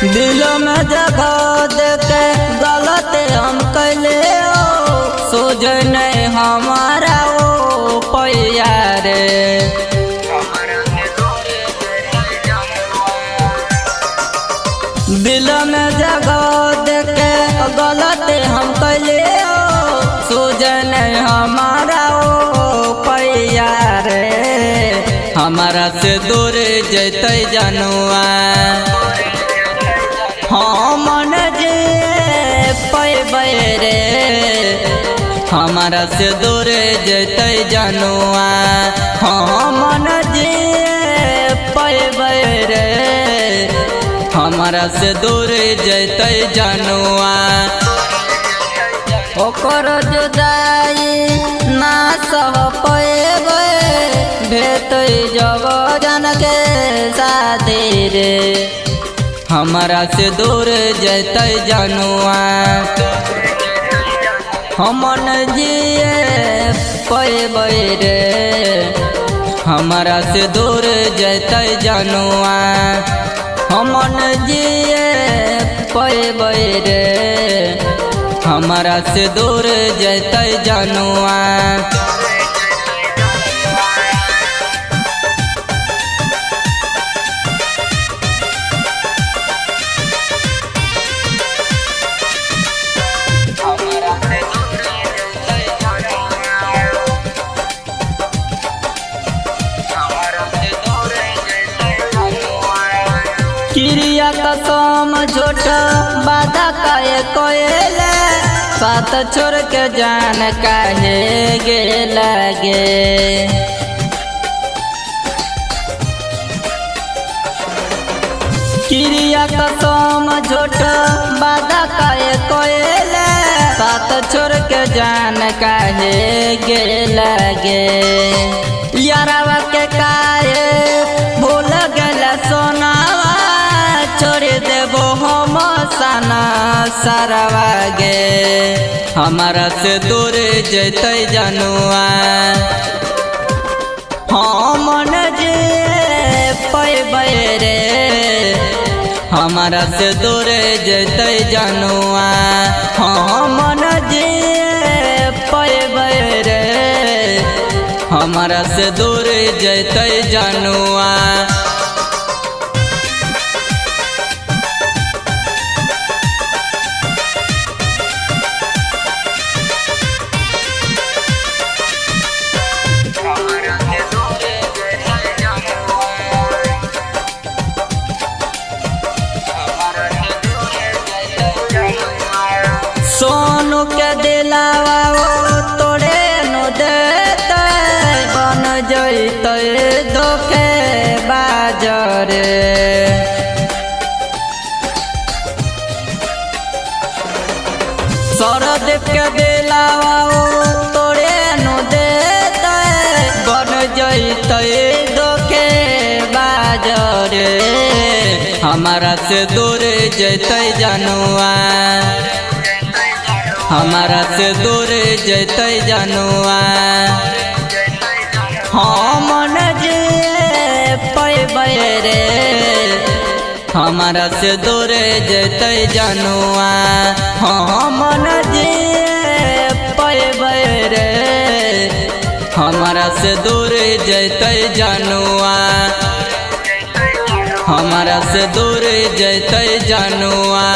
दिलों में जगह देके गलत हम कैले सोझ नहीं हमारा वो पैया रे। दिलों में जगह देके गलत हम कैले सोझ नहीं हमारा वो पैया रे। हमारा से दूर जैते जनुआ मन जे पैबै रे। हमारा से दूर जैते जनुआ मन जे पैबै रे। हमारा से दूर जैते जनुआ ओकर जुदाई ना सह पैबै भेटै जब जन के शादी रे। हमारा से दूर जैते जनुआ हमन जिए पैबै रे। हमारा से दूर जैते जनुआ हमन जिए पैबै रे। हमारा से दूर जैते जनुआ क्रिया कसम झूठ वादा काहे कोयले साथ छोड़ के जान काहे गे लगे। क्रिया कसम झूठ वादा काहे कोयले साथ छोड़ के जान काहे गे लगे। यारवा के काहे भूल गला सोनावा छोड़ देबो हम सना सरवा गे। हमारा से दूर जैते जनुआ मन जे पैबै रे। हमारा से दूर जैते जनुआ मन जे पैबै रे। हमारा से दूर जैते जनुआ सोनू के दिलावा तोड़े नो देते बन जैते धोखे बाजरे। सरदीप के दिलावा तोड़े नो देते बन जैते धोखे बाजरे। हमारा से दूर जैते जनुआ हमारा से दूर जैते जनुआ मन जे पैबै रे। हमारा से दूर जैते जनुआ मन जे पैबै रे। हमारा से दूर जैते जनुआ हमारा से दूर जैते जनुआ।